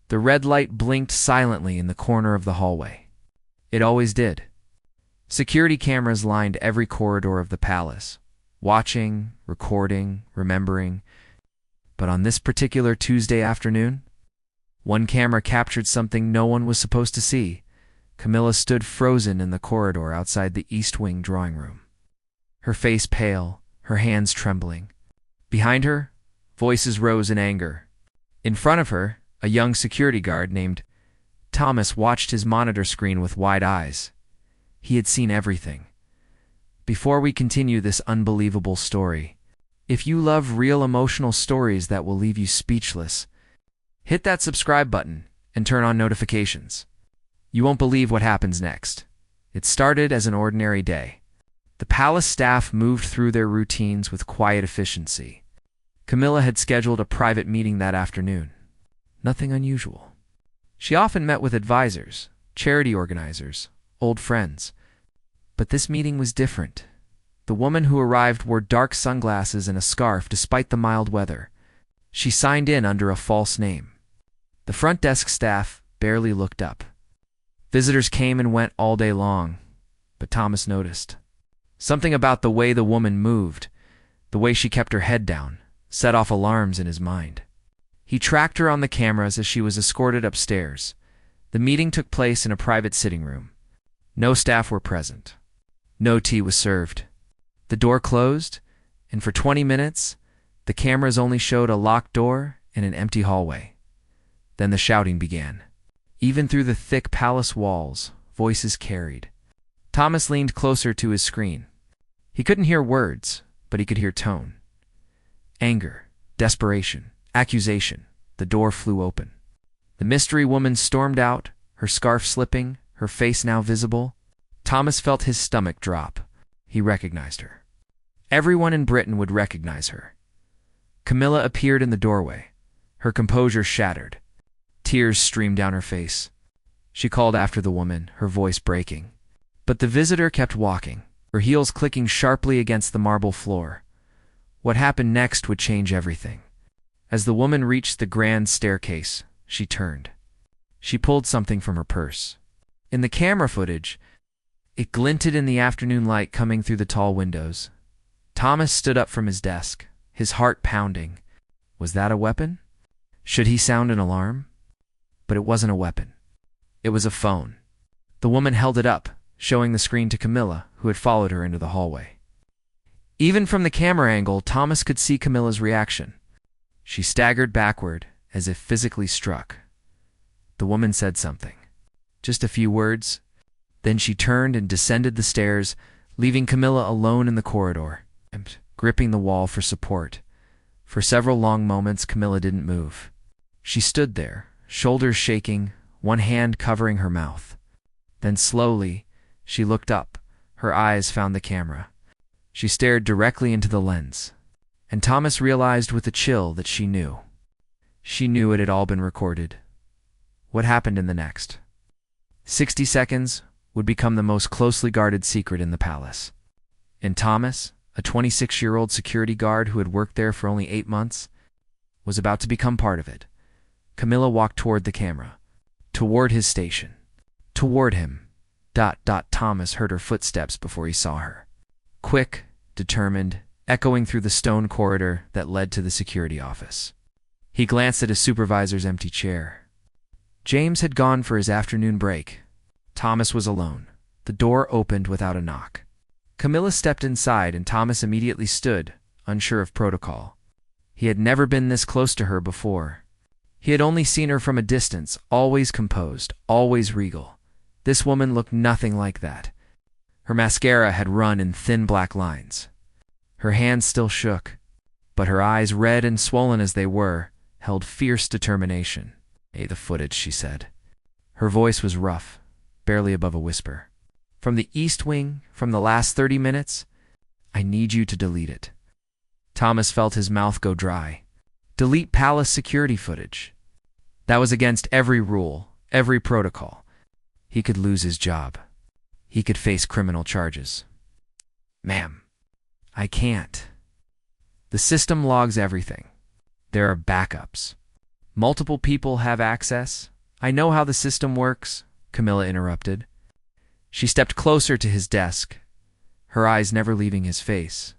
The red light blinked silently in the corner of the hallway. It always did. Security cameras lined every corridor of the palace, watching, recording, remembering. But on this particular Tuesday afternoon, one camera captured something no one was supposed to see. Camilla stood frozen in the corridor outside the East Wing drawing room. Her face pale, her hands trembling. Behind her, voices rose in anger. In front of her, a young security guard named Thomas watched his monitor screen with wide eyes. He had seen everything. Before we continue this unbelievable story, if you love real emotional stories that will leave you speechless, hit that subscribe button and turn on notifications. You won't believe what happens next. It started as an ordinary day. The palace staff moved through their routines with quiet efficiency. Camilla had scheduled a private meeting that afternoon. Nothing unusual. She often met with advisors, charity organizers, old friends. But this meeting was different. The woman who arrived wore dark sunglasses and a scarf despite the mild weather. She signed in under a false name. The front desk staff barely looked up. Visitors came and went all day long, but Thomas noticed. Something about the way the woman moved, the way she kept her head down, set off alarms in his mind. He tracked her on the cameras as she was escorted upstairs. The meeting took place in a private sitting room. No staff were present. No tea was served. The door closed, and for 20 minutes, the cameras only showed a locked door and an empty hallway. Then the shouting began. Even through the thick palace walls, voices carried. Thomas leaned closer to his screen. He couldn't hear words, but he could hear tone. Anger, desperation, accusation. The door flew open. The mystery woman stormed out, her scarf slipping, her face now visible. Thomas felt his stomach drop. He recognized her. Everyone in Britain would recognize her. Camilla appeared in the doorway, her composure shattered. Tears streamed down her face. She called after the woman, her voice breaking. But the visitor kept walking, her heels clicking sharply against the marble floor. What happened next would change everything. As the woman reached the grand staircase, she turned. She pulled something from her purse. In the camera footage, it glinted in the afternoon light coming through the tall windows. Thomas stood up from his desk, his heart pounding. Was that a weapon? Should he sound an alarm? But it wasn't a weapon. It was a phone. The woman held it up, showing the screen to Camilla, who had followed her into the hallway. Even from the camera angle, Thomas could see Camilla's reaction. She staggered backward, as if physically struck. The woman said something. Just a few words. Then she turned and descended the stairs, leaving Camilla alone in the corridor, gripping the wall for support. For several long moments, Camilla didn't move. She stood there, shoulders shaking, one hand covering her mouth. Then slowly, she looked up. Her eyes found the camera. She stared directly into the lens. And Thomas realized with a chill that she knew. She knew it had all been recorded. What happened in the next 60 seconds would become the most closely guarded secret in the palace. And Thomas, a 26-year-old security guard who had worked there for only 8 months, was about to become part of it. Camilla walked toward the camera, toward his station, toward him. Thomas heard her footsteps before he saw her. Quick, determined, echoing through the stone corridor that led to the security office. He glanced at his supervisor's empty chair. James had gone for his afternoon break. Thomas was alone. The door opened without a knock. Camilla stepped inside and Thomas immediately stood, unsure of protocol. He had never been this close to her before. He had only seen her from a distance, always composed, always regal. This woman looked nothing like that. Her mascara had run in thin black lines. Her hands still shook, but her eyes, red and swollen as they were, held fierce determination. The footage, she said. Her voice was rough, barely above a whisper. From the East Wing, from the last 30 minutes, I need you to delete it. Thomas felt his mouth go dry. Delete palace security footage. That was against every rule, every protocol. He could lose his job. He could face criminal charges. Ma'am, I can't. The system logs everything. There are backups. Multiple people have access. I know how the system works, Camilla interrupted. She stepped closer to his desk, her eyes never leaving his face.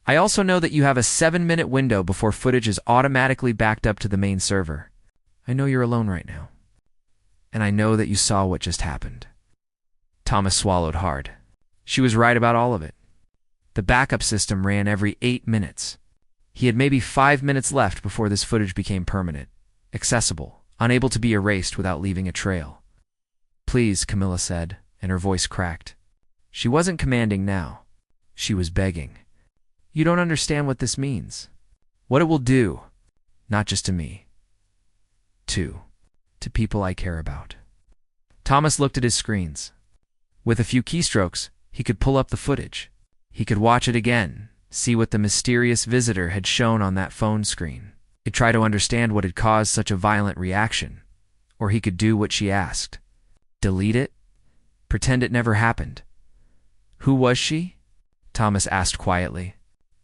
I also know that you have a 7-minute window before footage is automatically backed up to the main server. I know you're alone right now. And I know that you saw what just happened. Thomas swallowed hard. She was right about all of it. The backup system ran every 8 minutes. He had maybe 5 minutes left before this footage became permanent, accessible, unable to be erased without leaving a trail. Please, Camilla said, and her voice cracked. She wasn't commanding now. She was begging. You don't understand what this means. What it will do, not just to me. To people I care about. Thomas looked at his screens. With a few keystrokes, he could pull up the footage. He could watch it again, see what the mysterious visitor had shown on that phone screen. He'd try to understand what had caused such a violent reaction. Or he could do what she asked. Delete it? Pretend it never happened. Who was she? Thomas asked quietly.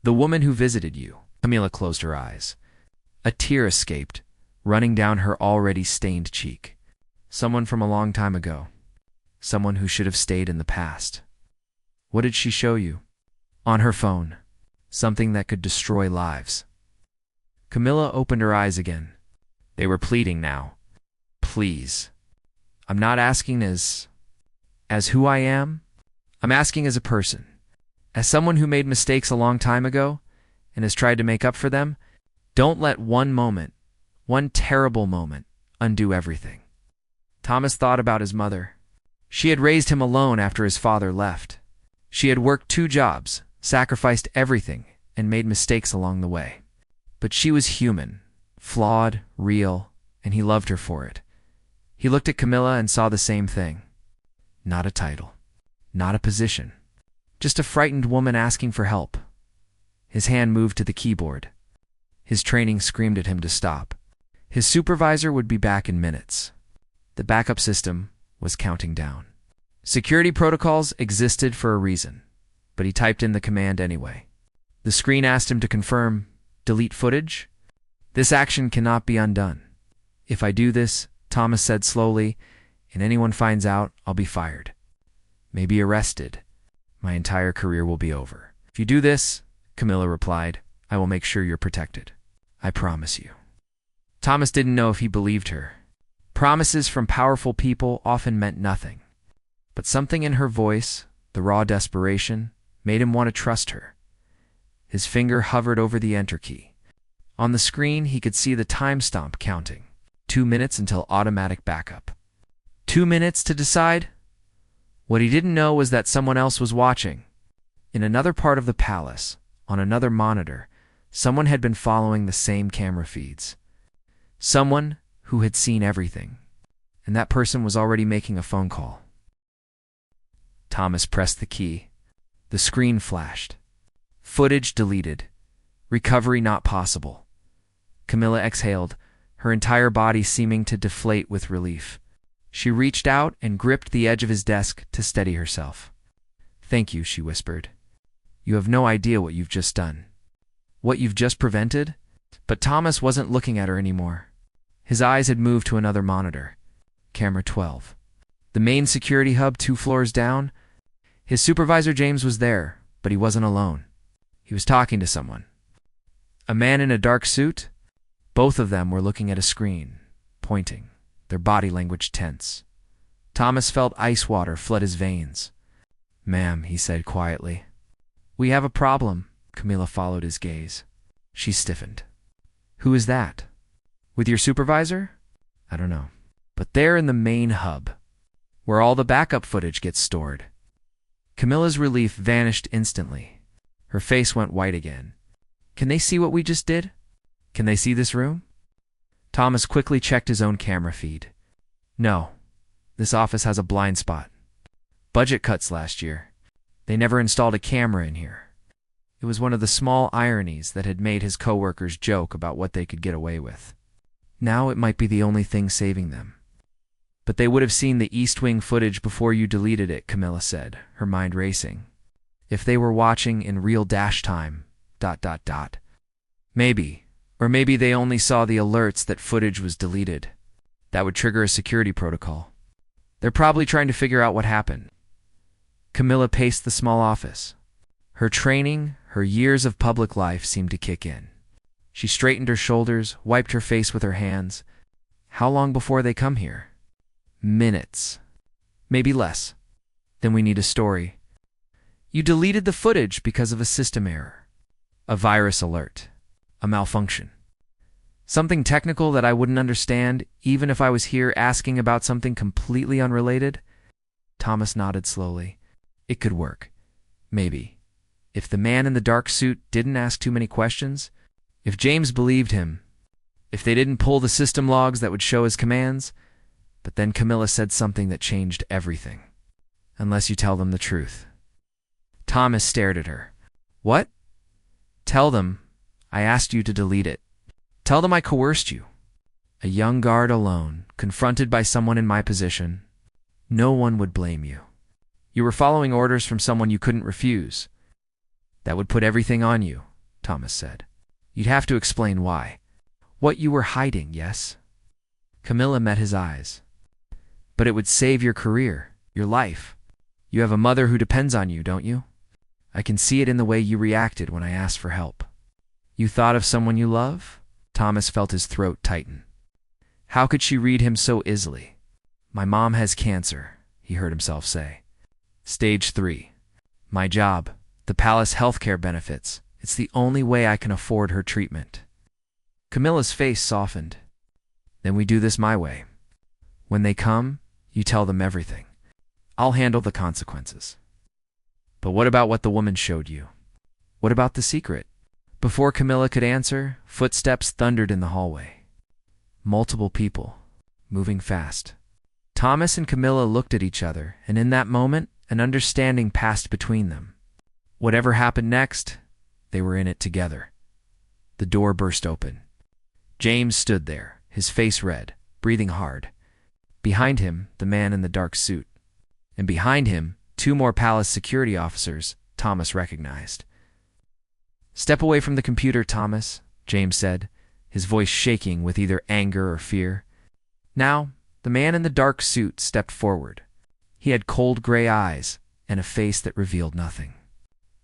The woman who visited you. Camilla closed her eyes. A tear escaped, running down her already stained cheek. Someone from a long time ago. Someone who should have stayed in the past. What did she show you? On her phone. Something that could destroy lives. Camilla opened her eyes again. They were pleading now. Please. I'm not asking as who I am. I'm asking as a person. As someone who made mistakes a long time ago and has tried to make up for them. Don't let one moment, one terrible moment, undo everything. Thomas thought about his mother. She had raised him alone after his father left. She had worked 2 jobs, sacrificed everything, and made mistakes along the way. But she was human, flawed, real, and he loved her for it. He looked at Camilla and saw the same thing. Not a title, not a position, just a frightened woman asking for help. His hand moved to the keyboard. His training screamed at him to stop. His supervisor would be back in minutes. The backup system was counting down. Security protocols existed for a reason, but he typed in the command anyway. The screen asked him to confirm, delete footage. This action cannot be undone. If I do this, Thomas said slowly, and anyone finds out, I'll be fired. Maybe arrested. My entire career will be over. If you do this, Camilla replied, I will make sure you're protected. I promise you. Thomas didn't know if he believed her. Promises from powerful people often meant nothing. But something in her voice, the raw desperation, made him want to trust her. His finger hovered over the enter key. On the screen, he could see the time stamp counting. 2 minutes until automatic backup. 2 minutes to decide? What he didn't know was that someone else was watching. In another part of the palace, on another monitor, someone had been following the same camera feeds. Someone who had seen everything. And that person was already making a phone call. Thomas pressed the key. The screen flashed. Footage deleted. Recovery not possible. Camilla exhaled, her entire body seeming to deflate with relief. She reached out and gripped the edge of his desk to steady herself. Thank you, she whispered. You have no idea what you've just done. What you've just prevented? But Thomas wasn't looking at her anymore. His eyes had moved to another monitor. Camera 12. The main security hub 2 floors down. His supervisor James was there, but he wasn't alone. He was talking to someone. A man in a dark suit? Both of them were looking at a screen, pointing, their body language tense. Thomas felt ice water flood his veins. Ma'am, he said quietly. We have a problem. Camilla followed his gaze. She stiffened. Who is that? With your supervisor? I don't know. But they're in the main hub, where all the backup footage gets stored. Camilla's relief vanished instantly. Her face went white again. Can they see what we just did? Can they see this room? Thomas quickly checked his own camera feed. No, this office has a blind spot. Budget cuts last year. They never installed a camera in here. It was one of the small ironies that had made his coworkers joke about what they could get away with. Now it might be the only thing saving them. But they would have seen the East Wing footage before you deleted it, Camilla said, her mind racing. If they were watching in real dash time, ... Maybe, Or maybe they only saw the alerts that footage was deleted. That would trigger a security protocol. They're probably trying to figure out what happened. Camilla paced the small office. Her training, her years of public life seemed to kick in. She straightened her shoulders, wiped her face with her hands. How long before they come here? Minutes. Maybe less. Then we need a story. You deleted the footage because of a system error. A virus alert. A malfunction. Something technical that I wouldn't understand even if I was here asking about something completely unrelated? Thomas nodded slowly. It could work. Maybe. If the man in the dark suit didn't ask too many questions, if James believed him, if they didn't pull the system logs that would show his commands. But then Camilla said something that changed everything. Unless you tell them the truth. Thomas stared at her. What? Tell them I asked you to delete it. Tell them I coerced you. A young guard alone, confronted by someone in my position. No one would blame you. You were following orders from someone you couldn't refuse. That would put everything on you, Thomas said. You'd have to explain why. What you were hiding, yes? Camilla met his eyes. But it would save your career, your life. You have a mother who depends on you, don't you? I can see it in the way you reacted when I asked for help. You thought of someone you love? Thomas felt his throat tighten. How could she read him so easily? My mom has cancer, he heard himself say. Stage 3. My job, the palace healthcare benefits. It's the only way I can afford her treatment. Camilla's face softened. Then we do this my way. When they come, you tell them everything. I'll handle the consequences. But what about what the woman showed you? What about the secret? Before Camilla could answer, footsteps thundered in the hallway. Multiple people, moving fast. Thomas and Camilla looked at each other, and in that moment, an understanding passed between them. Whatever happened next, they were in it together. The door burst open. James stood there, his face red, breathing hard. Behind him, the man in the dark suit. And behind him, 2 more palace security officers Thomas recognized. Step away from the computer, Thomas, James said, his voice shaking with either anger or fear. Now, the man in the dark suit stepped forward. He had cold gray eyes and a face that revealed nothing.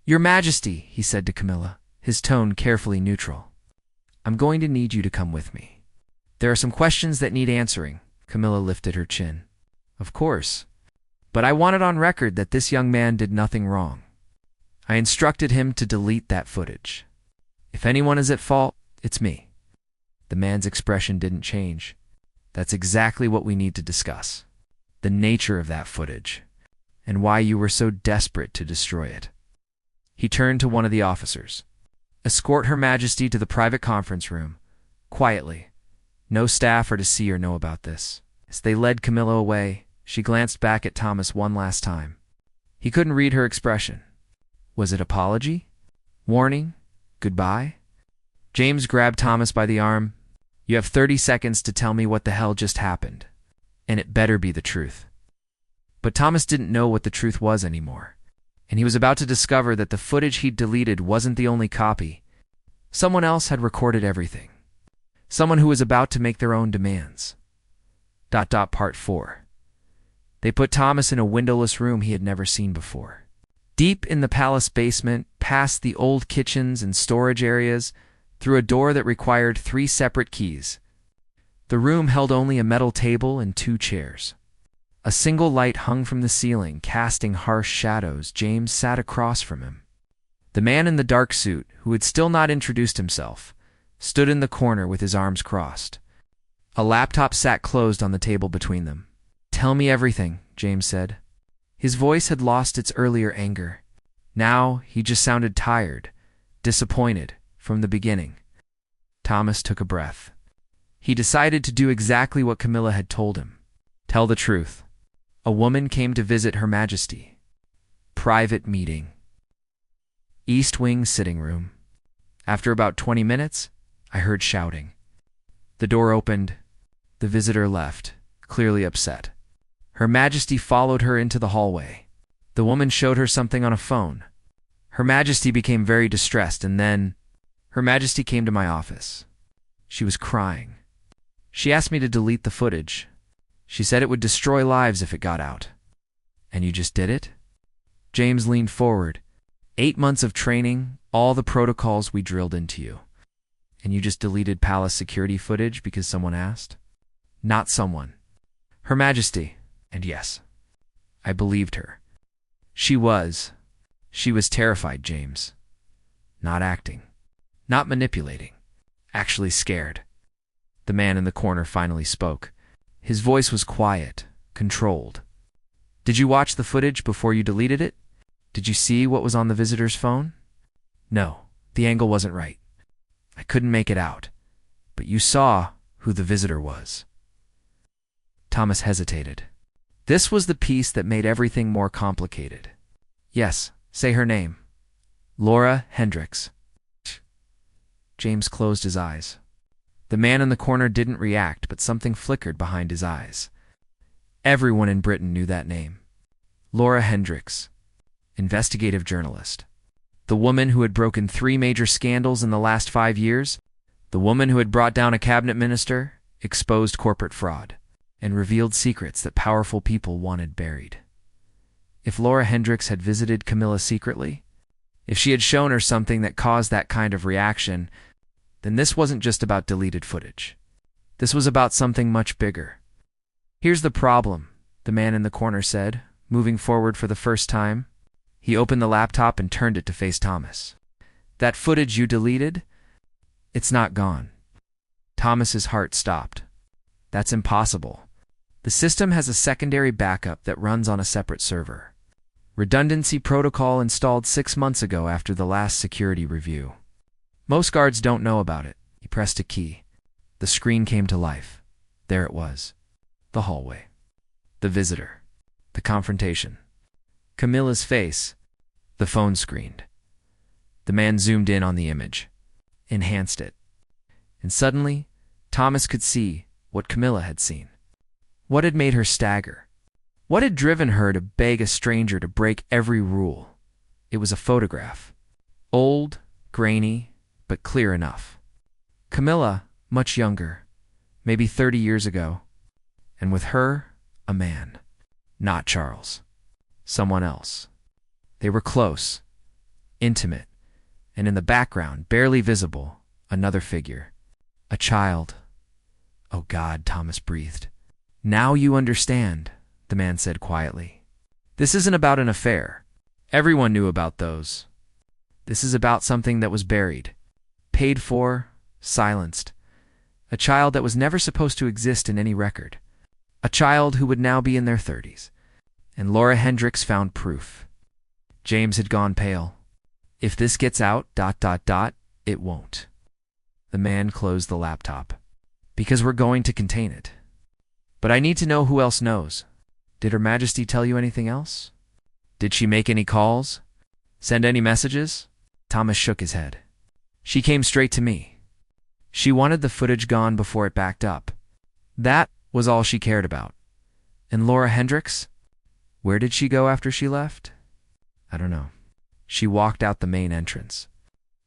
Your Majesty, he said to Camilla, his tone carefully neutral. I'm going to need you to come with me. There are some questions that need answering. Camilla lifted her chin. Of course. But I want it on record that this young man did nothing wrong. I instructed him to delete that footage. If anyone is at fault, it's me. The man's expression didn't change. That's exactly what we need to discuss. The nature of that footage, and why you were so desperate to destroy it. He turned to one of the officers. Escort Her Majesty to the private conference room, quietly. No staff are to see or know about this. As they led Camilla away, she glanced back at Thomas one last time. He couldn't read her expression. Was it apology? Warning? Goodbye? James grabbed Thomas by the arm. You have 30 seconds to tell me what the hell just happened. And it better be the truth. But Thomas didn't know what the truth was anymore. And he was about to discover that the footage he'd deleted wasn't the only copy. Someone else had recorded everything. Someone who was about to make their own demands. Part 4. They put Thomas in a windowless room he had never seen before. Deep in the palace basement, past the old kitchens and storage areas, through a door that required 3 separate keys. The room held only a metal table and 2 chairs. A single light hung from the ceiling, casting harsh shadows. James sat across from him. The man in the dark suit, who had still not introduced himself, stood in the corner with his arms crossed. A laptop sat closed on the table between them. Tell me everything, James said. His voice had lost its earlier anger. Now he just sounded tired, disappointed, from the beginning. Thomas took a breath. He decided to do exactly what Camilla had told him. Tell the truth. A woman came to visit Her Majesty. Private meeting. East Wing sitting room. After about 20 minutes, I heard shouting. The door opened. The visitor left, clearly upset. Her Majesty followed her into the hallway. The woman showed her something on a phone. Her Majesty became very distressed, and then Her Majesty came to my office. She was crying. She asked me to delete the footage. She said it would destroy lives if it got out. And you just did it? James leaned forward. 8 months of training, all the protocols we drilled into you. And you just deleted palace security footage because someone asked? Not someone. Her Majesty. And yes, I believed her. She was terrified, James. Not acting. Not manipulating. Actually scared. The man in the corner finally spoke. His voice was quiet, controlled. Did you watch the footage before you deleted it? Did you see what was on the visitor's phone? No, the angle wasn't right. I couldn't make it out. But you saw who the visitor was. Thomas hesitated. This was the piece that made everything more complicated. Yes, say her name. Laura Hendricks. James closed his eyes. The man in the corner didn't react, but something flickered behind his eyes. Everyone in Britain knew that name. Laura Hendricks, investigative journalist. The woman who had broken 3 major scandals in the last 5 years. The woman who had brought down a cabinet minister, exposed corporate fraud, and revealed secrets that powerful people wanted buried. If Laura Hendricks had visited Camilla secretly, if she had shown her something that caused that kind of reaction, then this wasn't just about deleted footage. This was about something much bigger. Here's the problem, the man in the corner said, moving forward for the first time. He opened the laptop and turned it to face Thomas. That footage you deleted? It's not gone. Thomas's heart stopped. That's impossible. The system has a secondary backup that runs on a separate server. Redundancy protocol installed 6 months ago after the last security review. Most guards don't know about it. He pressed a key. The screen came to life. There it was. The hallway. The visitor. The confrontation. Camilla's face. The phone screened. The man zoomed in on the image. Enhanced it. And suddenly, Thomas could see what Camilla had seen. What had made her stagger? What had driven her to beg a stranger to break every rule? It was a photograph. Old, grainy, but clear enough. Camilla, much younger, maybe 30 years ago. And with her, a man. Not Charles. Someone else. They were close, intimate, and in the background, barely visible, another figure. A child. Oh God, Thomas breathed. Now you understand, the man said quietly. This isn't about an affair. Everyone knew about those. This is about something that was buried, paid for, silenced. A child that was never supposed to exist in any record. A child who would now be in their 30s. And Laura Hendricks found proof. James had gone pale. If this gets out, it won't. The man closed the laptop. Because we're going to contain it. But I need to know who else knows. Did Her Majesty tell you anything else? Did she make any calls? Send any messages? Thomas shook his head. She came straight to me. She wanted the footage gone before it backed up. That was all she cared about. And Laura Hendricks? Where did she go after she left? I don't know. She walked out the main entrance.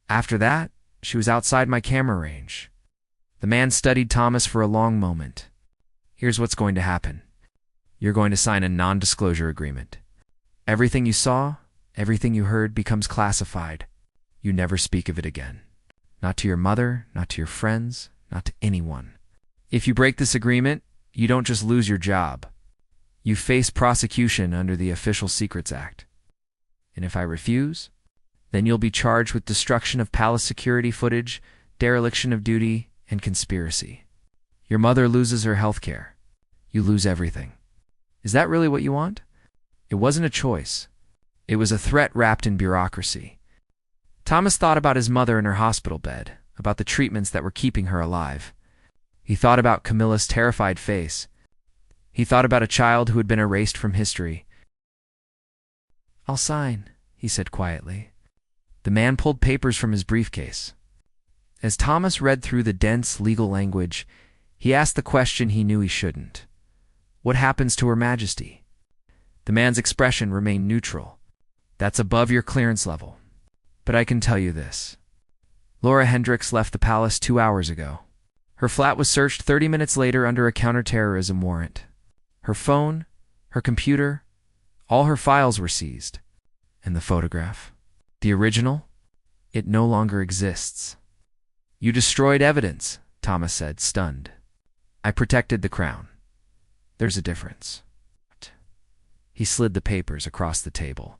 After that, she was outside my camera range. The man studied Thomas for a long moment. Here's what's going to happen. You're going to sign a non-disclosure agreement. Everything you saw, everything you heard becomes classified. You never speak of it again. Not to your mother, not to your friends, not to anyone. If you break this agreement, you don't just lose your job. You face prosecution under the Official Secrets Act. And if I refuse, then you'll be charged with destruction of palace security footage, dereliction of duty, and conspiracy. Your mother loses her health care. You lose everything. Is that really what you want? It wasn't a choice. It was a threat wrapped in bureaucracy. Thomas thought about his mother in her hospital bed, about the treatments that were keeping her alive. He thought about Camilla's terrified face. He thought about a child who had been erased from history. I'll sign, he said quietly. The man pulled papers from his briefcase. As Thomas read through the dense legal language, he asked the question he knew he shouldn't. What happens to Her Majesty? The man's expression remained neutral. That's above your clearance level. But I can tell you this. Laura Hendricks left the palace 2 hours ago. Her flat was searched 30 minutes later under a counterterrorism warrant. Her phone, her computer, all her files were seized. And the photograph? The original? It no longer exists. You destroyed evidence, Thomas said, stunned. I protected the crown. There's a difference. He slid the papers across the table.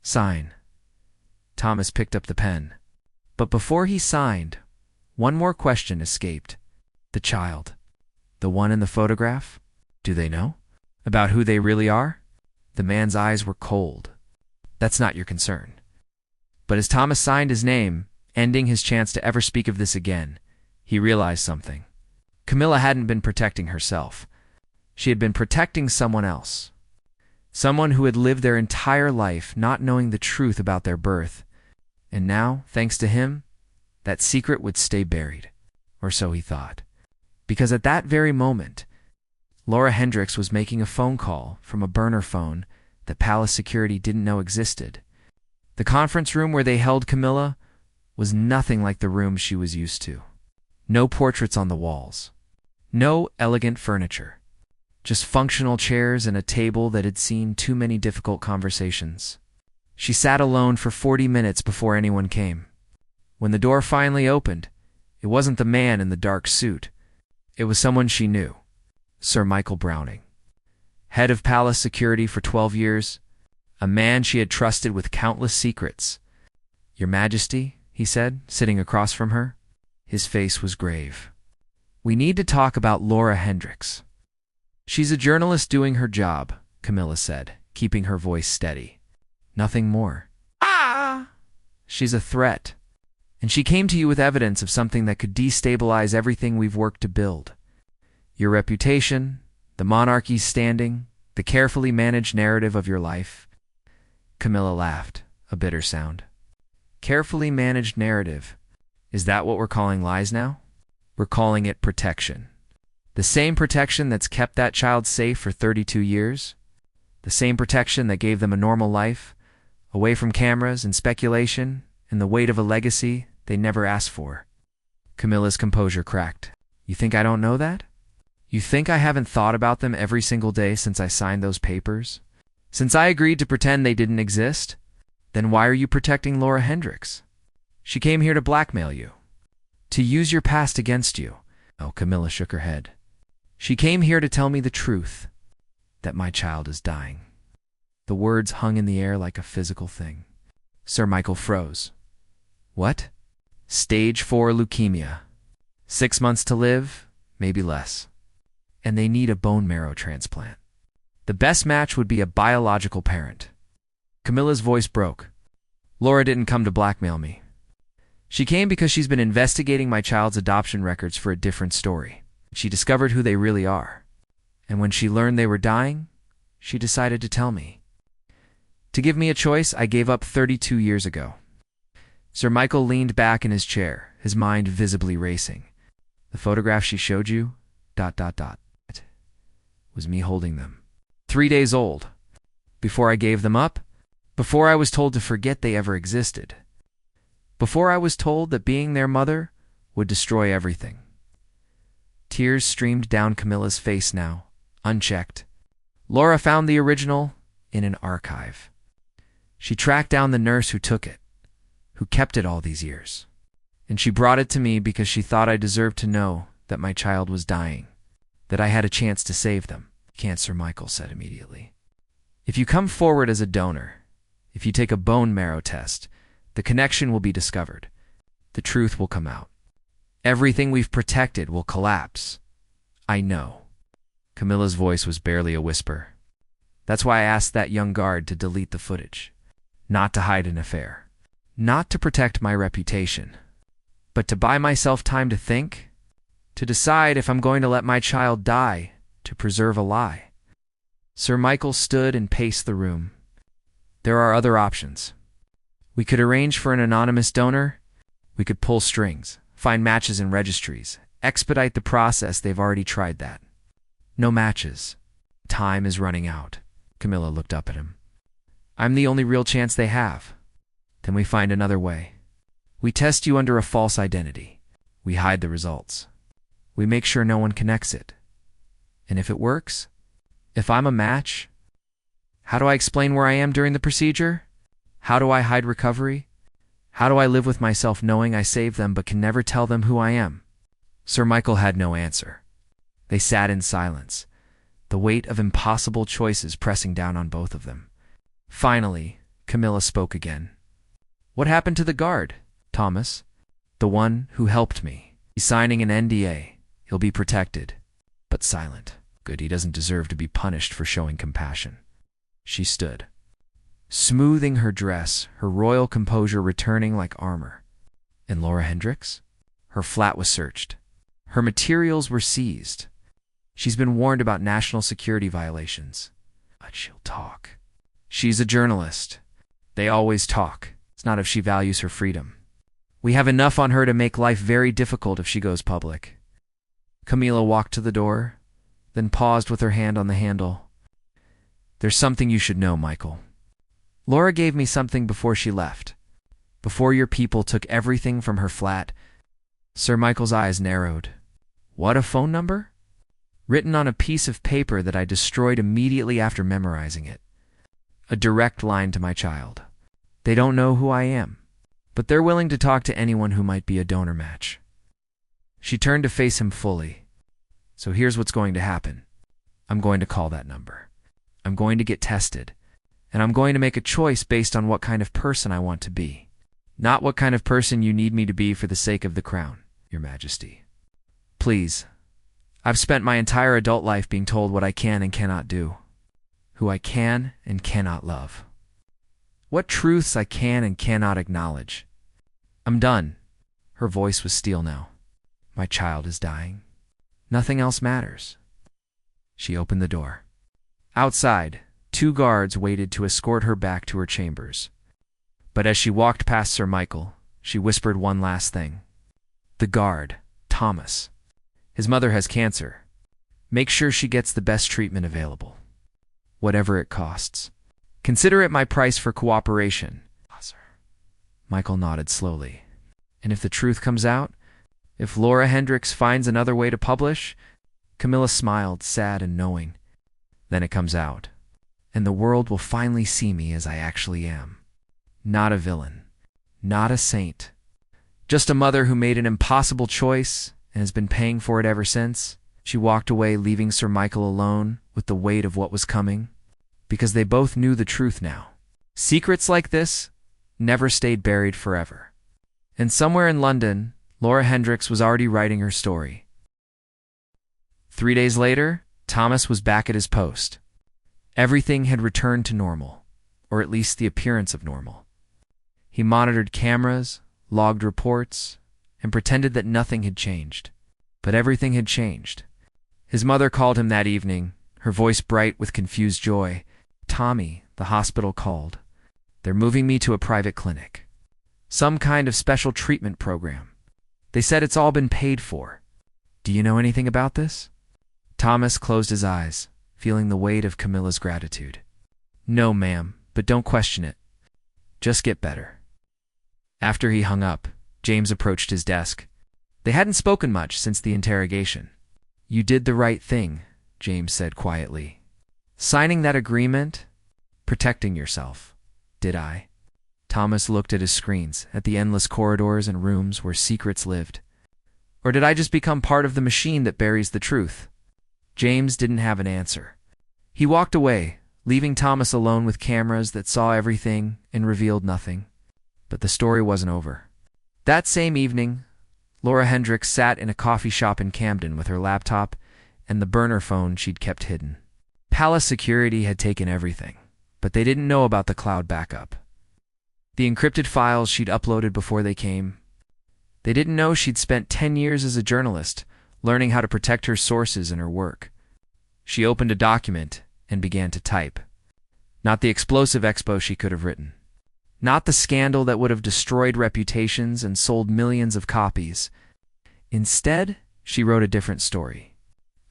Sign. Thomas picked up the pen. But before he signed, one more question escaped. The child. The one in the photograph? Do they know? About who they really are? The man's eyes were cold. That's not your concern. But as Thomas signed his name, ending his chance to ever speak of this again, he realized something. Camilla hadn't been protecting herself. She had been protecting someone else. Someone who had lived their entire life not knowing the truth about their birth. And now, thanks to him, that secret would stay buried. Or so he thought. Because at that very moment, Laura Hendricks was making a phone call from a burner phone that Palace security didn't know existed. The conference room where they held Camilla was nothing like the room she was used to. No portraits on the walls. No elegant furniture. Just functional chairs and a table that had seen too many difficult conversations. She sat alone for 40 minutes before anyone came. When the door finally opened, it wasn't the man in the dark suit. It was someone she knew. Sir Michael Browning. Head of Palace security for 12 years. A man she had trusted with countless secrets. Your Majesty, he said, sitting across from her. His face was grave. We need to talk about Laura Hendricks. She's a journalist doing her job, Camilla said, keeping her voice steady. Nothing more. Ah! She's a threat. And she came to you with evidence of something that could destabilize everything we've worked to build. Your reputation, the monarchy's standing, the carefully managed narrative of your life. Camilla laughed, a bitter sound. Carefully managed narrative. Is that what we're calling lies now? We're calling it protection. The same protection that's kept that child safe for 32 years? The same protection that gave them a normal life, away from cameras and speculation and the weight of a legacy they never asked for. Camilla's composure cracked. You think I don't know that? You think I haven't thought about them every single day since I signed those papers? Since I agreed to pretend they didn't exist? Then why are you protecting Laura Hendricks? She came here to blackmail you. To use your past against you. Oh, Camilla shook her head. She came here to tell me the truth. That my child is dying. The words hung in the air like a physical thing. Sir Michael froze. What? Stage 4 leukemia. 6 months to live, maybe less. And they need a bone marrow transplant. The best match would be a biological parent. Camilla's voice broke. Laura didn't come to blackmail me. She came because she's been investigating my child's adoption records for a different story. She discovered who they really are. And when she learned they were dying, she decided to tell me. To give me a choice, I gave up 32 years ago. Sir Michael leaned back in his chair, his mind visibly racing. The photograph she showed you, ... was me holding them. 3 days old. Before I gave them up, before I was told to forget they ever existed. Before I was told that being their mother would destroy everything. Tears streamed down Camilla's face now, unchecked. Laura found the original in an archive. She tracked down the nurse who took it, who kept it all these years. And she brought it to me because she thought I deserved to know that my child was dying, that I had a chance to save them. Can't, Sir Michael said immediately. If you come forward as a donor, if you take a bone marrow test, the connection will be discovered. The truth will come out. Everything we've protected will collapse. I know. Camilla's voice was barely a whisper. That's why I asked that young guard to delete the footage. Not to hide an affair. Not to protect my reputation. But to buy myself time to think. To decide if I'm going to let my child die to preserve a lie. Sir Michael stood and paced the room. There are other options. We could arrange for an anonymous donor. We could pull strings, find matches in registries, expedite the process. They've already tried that. No matches. Time is running out. Camilla looked up at him. I'm the only real chance they have. Then we find another way. We test you under a false identity. We hide the results. We make sure no one connects it. And if it works, if I'm a match, how do I explain where I am during the procedure? How do I hide recovery? How do I live with myself knowing I saved them but can never tell them who I am? Sir Michael had no answer. They sat in silence, the weight of impossible choices pressing down on both of them. Finally, Camilla spoke again. What happened to the guard, Thomas? The one who helped me. He's signing an NDA. He'll be protected, but silent. Good, he doesn't deserve to be punished for showing compassion. She stood, smoothing her dress, her royal composure returning like armor. And Laura Hendricks? Her flat was searched. Her materials were seized. She's been warned about national security violations. But she'll talk. She's a journalist. They always talk. It's not if she values her freedom. We have enough on her to make life very difficult if she goes public. Camilla walked to the door, then paused with her hand on the handle. There's something you should know, Michael. Laura gave me something before she left. Before your people took everything from her flat. Sir Michael's eyes narrowed. What, a phone number? Written on a piece of paper that I destroyed immediately after memorizing it. A direct line to my child. They don't know who I am, but they're willing to talk to anyone who might be a donor match. She turned to face him fully. So here's what's going to happen. I'm going to call that number. I'm going to get tested, and I'm going to make a choice based on what kind of person I want to be. Not what kind of person you need me to be for the sake of the crown, Your Majesty. Please, I've spent my entire adult life being told what I can and cannot do, who I can and cannot love, what truths I can and cannot acknowledge. I'm done. Her voice was steel now. My child is dying. Nothing else matters. She opened the door. Outside, 2 guards waited to escort her back to her chambers. But as she walked past Sir Michael, she whispered one last thing. The guard, Thomas. His mother has cancer. Make sure she gets the best treatment available, whatever it costs. Consider it my price for cooperation. Sir. Michael nodded slowly. And if the truth comes out, if Laura Hendricks finds another way to publish, Camilla smiled, sad and knowing. Then it comes out, and the world will finally see me as I actually am. Not a villain, not a saint, just a mother who made an impossible choice and has been paying for it ever since. She walked away, leaving Sir Michael alone with the weight of what was coming, because they both knew the truth now. Secrets like this never stayed buried forever. And somewhere in London, Laura Hendricks was already writing her story. 3 days later, Thomas was back at his post. Everything had returned to normal, or at least the appearance of normal. He monitored cameras, logged reports, and pretended that nothing had changed. But everything had changed. His mother called him that evening, her voice bright with confused joy. Tommy, the hospital called. They're moving me to a private clinic. Some kind of special treatment program. They said it's all been paid for. Do you know anything about this? Thomas closed his eyes, feeling the weight of Camilla's gratitude. No, ma'am, but don't question it. Just get better. After he hung up, James approached his desk. They hadn't spoken much since the interrogation. You did the right thing, James said quietly. Signing that agreement, protecting yourself. Did I? Thomas looked at his screens, at the endless corridors and rooms where secrets lived. Or did I just become part of the machine that buries the truth? James didn't have an answer. He walked away, leaving Thomas alone with cameras that saw everything and revealed nothing. But the story wasn't over. That same evening, Laura Hendricks sat in a coffee shop in Camden with her laptop and the burner phone she'd kept hidden. Palace security had taken everything, but they didn't know about the cloud backup. The encrypted files she'd uploaded before they came. They didn't know she'd spent 10 years as a journalist, learning how to protect her sources and her work. She opened a document and began to type. Not the explosive expo she could have written. Not the scandal that would have destroyed reputations and sold millions of copies. Instead, she wrote a different story.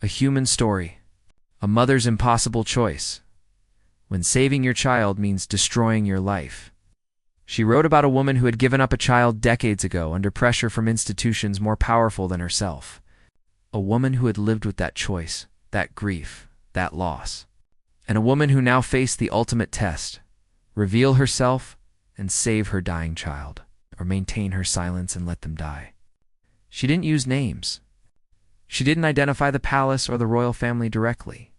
A human story. A mother's impossible choice. When saving your child means destroying your life. She wrote about a woman who had given up a child decades ago under pressure from institutions more powerful than herself. A woman who had lived with that choice, that grief, that loss. And a woman who now faced the ultimate test: reveal herself and save her dying child, or maintain her silence and let them die. She didn't use names. She didn't identify the palace or the royal family directly.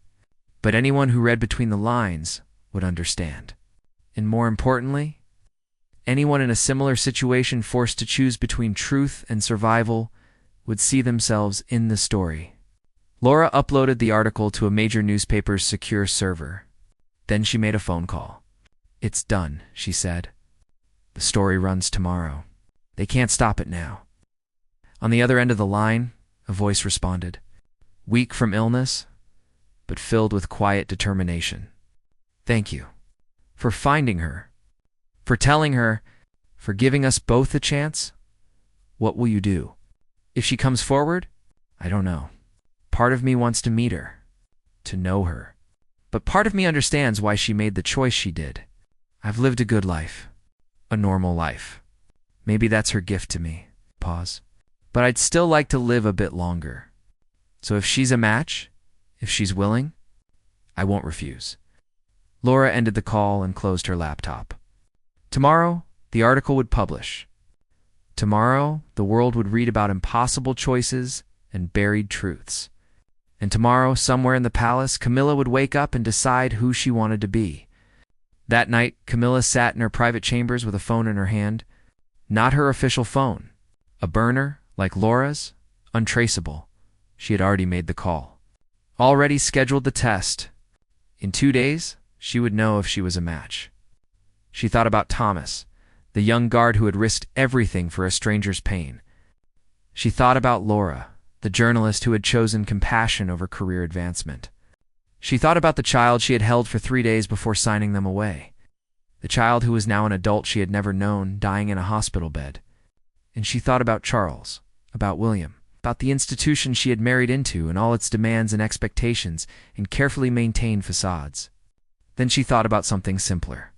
But anyone who read between the lines would understand. And more importantly, anyone in a similar situation forced to choose between truth and survival would see themselves in the story. Laura uploaded the article to a major newspaper's secure server. Then she made a phone call. "It's done," she said. "The story runs tomorrow. They can't stop it now." On the other end of the line, a voice responded, weak from illness, but filled with quiet determination. "Thank you. For finding her. For telling her. For giving us both a chance. What will you do? If she comes forward? I don't know. Part of me wants to meet her, to know her. But part of me understands why she made the choice she did. I've lived a good life. A normal life. Maybe that's her gift to me." Pause. "But I'd still like to live a bit longer. So if she's a match, if she's willing, I won't refuse." Laura ended the call and closed her laptop. Tomorrow, the article would publish. Tomorrow, the world would read about impossible choices and buried truths. And tomorrow, somewhere in the palace, Camilla would wake up and decide who she wanted to be. That night, Camilla sat in her private chambers with a phone in her hand. Not her official phone. A burner, like Laura's, untraceable. She had already made the call. Already scheduled the test. In 2 days, she would know if she was a match. She thought about Thomas, the young guard who had risked everything for a stranger's pain. She thought about Laura, the journalist who had chosen compassion over career advancement. She thought about the child she had held for 3 days before signing them away. The child who was now an adult she had never known, dying in a hospital bed. And she thought about Charles, about William, about the institution she had married into and all its demands and expectations and carefully maintained facades. Then she thought about something simpler.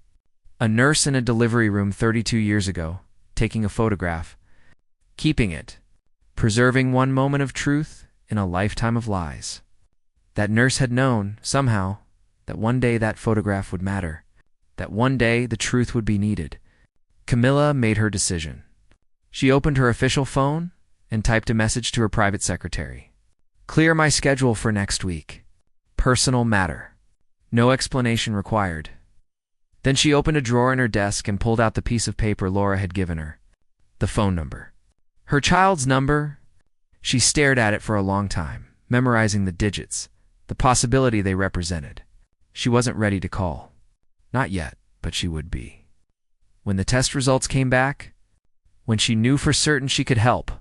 A nurse in a delivery room 32 years ago, taking a photograph, keeping it, preserving one moment of truth in a lifetime of lies. That nurse had known, somehow, that one day that photograph would matter, that one day the truth would be needed. Camilla made her decision. She opened her official phone and typed a message to her private secretary. "Clear my schedule for next week. Personal matter. No explanation required." Then she opened a drawer in her desk and pulled out the piece of paper Laura had given her. The phone number. Her child's number. She stared at it for a long time, memorizing the digits, the possibility they represented. She wasn't ready to call. Not yet, but she would be. When the test results came back, when she knew for certain she could help,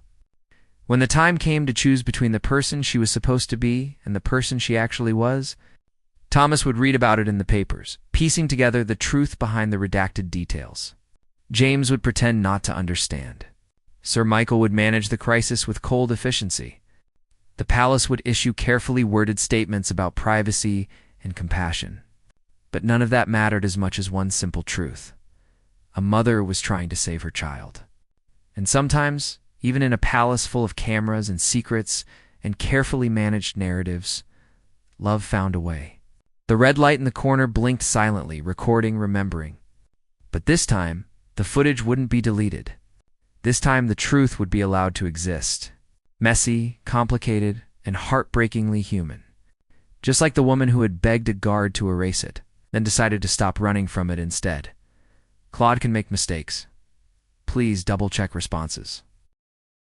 when the time came to choose between the person she was supposed to be and the person she actually was, Thomas would read about it in the papers, piecing together the truth behind the redacted details. James would pretend not to understand. Sir Michael would manage the crisis with cold efficiency. The palace would issue carefully worded statements about privacy and compassion. But none of that mattered as much as one simple truth. A mother was trying to save her child. And sometimes, even in a palace full of cameras and secrets and carefully managed narratives, love found a way. The red light in the corner blinked silently, recording, remembering. But this time, the footage wouldn't be deleted. This time, the truth would be allowed to exist. Messy, complicated, and heartbreakingly human. Just like the woman who had begged a guard to erase it, then decided to stop running from it instead. Claude can make mistakes. Please double-check responses.